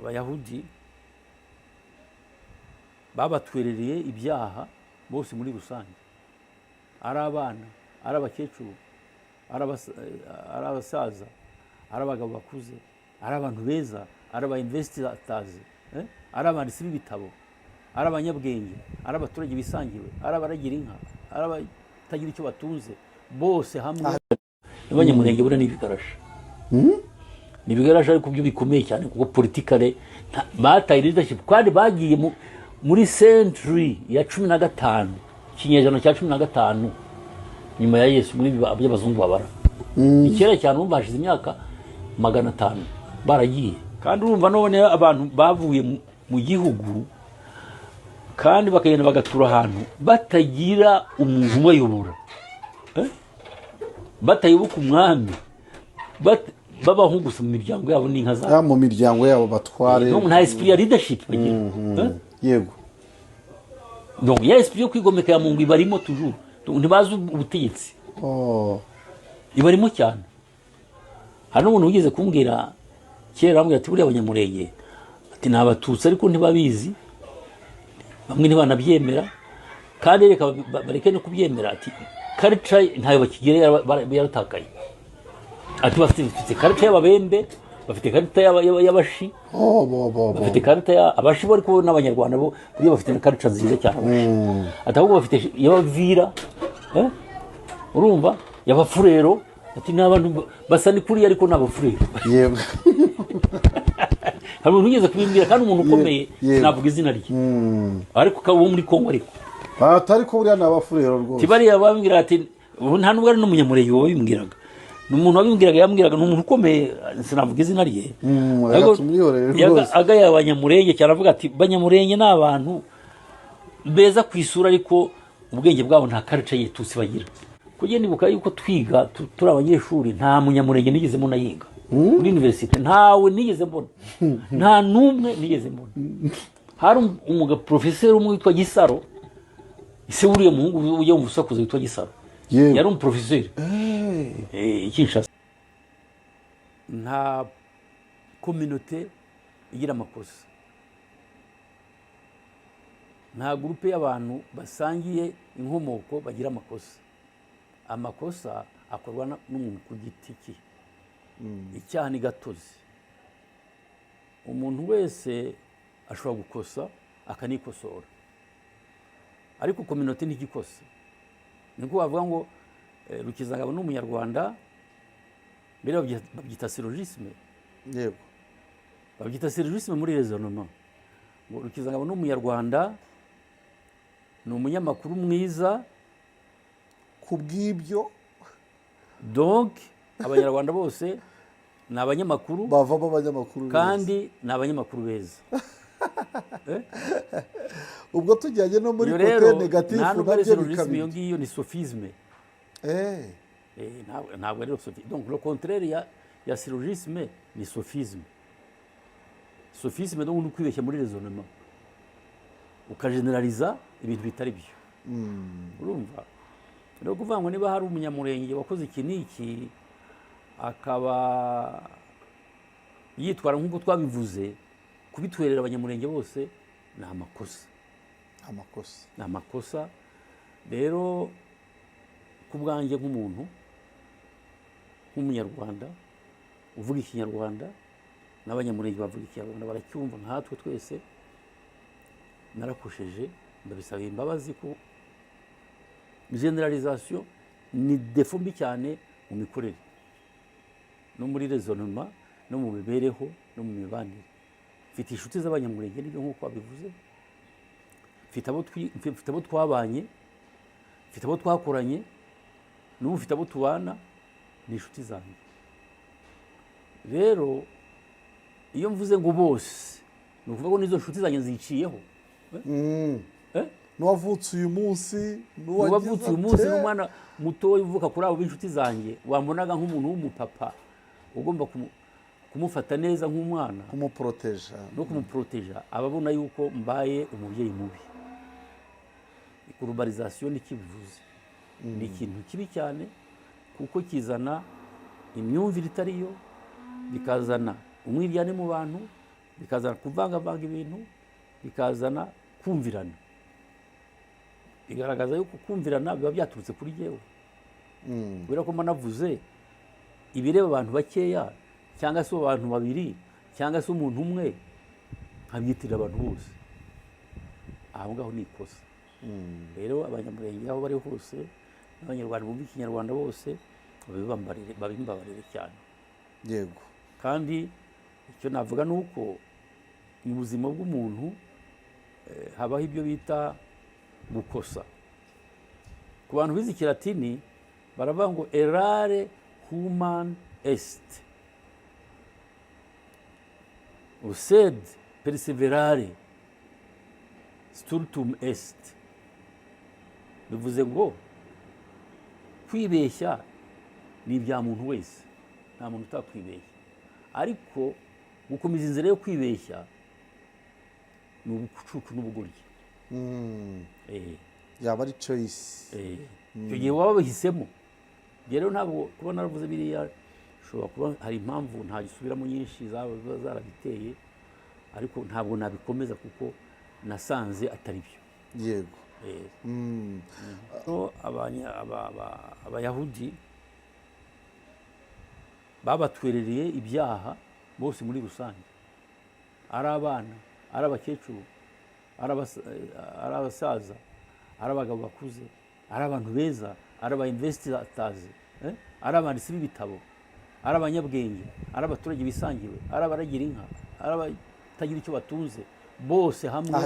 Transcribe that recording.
abayahudi babatwerereye ibyaha bose muri rusange, ari abana, ari abakecuru, ari abasaza, ari abagabo bakuze, ari abantu beza, ari aba investigators, ari abanditsi b'ibitabo, ari abanyabwenge, ari abaturage bisangiwe, ari abaragira inka, ari abatagira icyo batunze, bose hamwe. Abanyamurenge buriya ni ibigarasha, ni ibigarasha ariko byo bikomeye cyane, kuko politikare bataye leadership kandi bagiye muri century ya 15, ikinyejana cya 15 nyuma ya Yesu, muri by'abazungu babara. Ikera cyane umva hashize imyaka 500 baragiye, kandi urumva none abantu bavuye mu gihugu kandi bakagenda bagatura ahantu batagira umuntu ubayobora, batayoboka umwami, babaho gusa mu miryango yabo n'inka zabo, mu miryango yabo batware, nta esprit ya leadership bagira. Yego, donc ya esprit yo kwigomeka ya Mungu ibarimo toujours, ntibazi ubutegetsi, ibarimo cyane. Hari umuntu wigeze kumbwira kera, ambwira ati buriya abanyamurenge ati ni abatutsi ariko ntibabizi, bamwe ntibanabyemera, kandi reka bareke no kubyemera, ati culture ntayo bakigere yaratakaye. Ati bafite culture y'ababembe, bafite culture y'abashi, bafite culture y'abashi bo ariko n'abanyarwanda bo bafite culture nziza cyane. Ati ahubwo bafite y'abavira, urumva, y'abafurero, ati n'abantu basa ni kuri ariko n'abafurero. Yego. Hari umuntu wigeze kubimbwira, kandi umuntu ukomeye navuga izina rye, ariko wo muri Kongo, ariko atari ko buriya n'abafurero rwose. Tibariya bambwira ati nta nubwo ari n'umunyamurenge wabimbwiraga, ni umuntu wabimbwiraga, yambwiraga ni umuntu ukomeye, sinavuga izina rye, agaya abanyamurenge cyane, avuga ati banyamurenge ni abantu beza ku isura ariko ubwenge bwabo nta culture y'Itutsi bagira. Kugira nibuka yuko twiga turi abanyeshuri, nta munyamurenge nigeze mbona yiga muri university, ntawe nigeze mbona, nta numwe nigeze mbona. Hari umuga professeur umwe witwa Gisaro, ise uriye muhungu ujye mu busakuza witwa Gisaro, yari umuprofesseur Kinshasa. Nta communauté igira amakosa, nta groupe y'abantu basangiye inkomoko bagira amakosa. Amakosa akorwa n'umuntu ku giti cye, icyaha ni gatozi. Umuntu wese ashobora gukosa akanikosora, ariko communauté ntigikosa. Niko bavuga ngo Rukizangabo n'umunyarwanda, mbere babyita syllogisme. Yego, babyita syllogisme muri raisonnement. Ngo Rukizangabo n'umunyarwanda, ni umunyamakuru mwiza kubw'ibyo, donc abanyarwanda bose ni abanyamakuru, bavamo abanyamakuru kandi ni abanyamakuru beza. Ubwo tujyanye no muri côté négatif, ntabwo ari syllogisme, iyo ngiyo ni sophisme. Ntabwo ari sophisme. Donc le contraire ya syllogisme ni sophisme. Sophisme donc ni ukwibeshya muri raisonnement, ukageneraliza ibintu bitari byo. Urumva rero kuvuga ngo niba hari umunyamurenge wakoze iki n'iki akaba yitwara nk'uko twabivuze, kubitwerera abanyamurenge bose ni amakosa. Ni amakosa. Rero ku bwanjye nk'umuntu, nk'umunyarwanda uvuga ikinyarwanda, n'abanyamurenge bavuga ikinyarwanda baracyumva nkatwe twese, narakosheje, ndabisaba imbabazi ko generalisation ni defo mbi cyane mu mikorere no muri raisonnement no mu mibereho no mu mibanire. Mfite inshuti z'abanyamurenge n'ibyo nk'uko babivuze, mfite abo twabanye, mfite abo twakoranye, n'ubu mfite abo tubana, ni inshuti zanjye. Rero iyo mvuze ngo bose, ni ukuvuga ngo n'izo nshuti zanjye ziciyeho. N'uwavutse uyu munsi, n'umwana mutoya uvuka kuri abo b'inshuti zanjye, wambonaga nk'umuntu w'umupapa ugomba kumufata neza nk'umwana, kumuproteja no kumuproteja, ababona yuko mbaye umubyeyi mubi. Globalisation n'ikibivuze ni ikintu kibi cyane, kuko kizana imyumvire itari yo, bikazana umwiryane mu bantu, bikazana kuvangavanga ibintu, bikazana kumvirana, bigaragaza yuko kumvirana biba byaturutse kuri jyewe, kubera ko mba navuze ibireba abantu bakeya cyangwa se abantu babiri cyangwa se umuntu umwe nkabyitirira abantu bose, aho ngaho ni ikosa. Rero abanyamurenge aho bari hose n'abanyarwanda bumva ikinyarwanda bose babimbabarire cyane. yego. kandi icyo navuga ni uko mu buzima bw'umuntu habaho ibyo bita gukosa. Ku bantu bize ikilatini baravuga ngo errare human est, used perseverare stultum est. bivuze ngo kwibeshya ni ibya muntu wese, nta muntu utakwibeshya, ariko gukomeza inzira yo kwibeshya ni ubucucu n'ubugoryi. yaba ari choice. icyo gihe waba wabihisemo. rero ntabwo kuba naravuze biriya, ushobora kuba hari impamvu ntagisubiramo nyinshi zaba zarabiteye, ariko ntabwo nabikomeza kuko nasanze atari byo. yego. abayahudi babatwerereye ibyaha bose muri rusange, ari abana, ari abakecuru, ari abasaza, ari abagabo bakuze, ari abantu beza, ari aba investigators, ari abanditsi b'ibitabo, ari abanyabwenge, ari abaturage bisangiwe, ari abaragira inka, ari abatagira icyo batunze, bose hamwe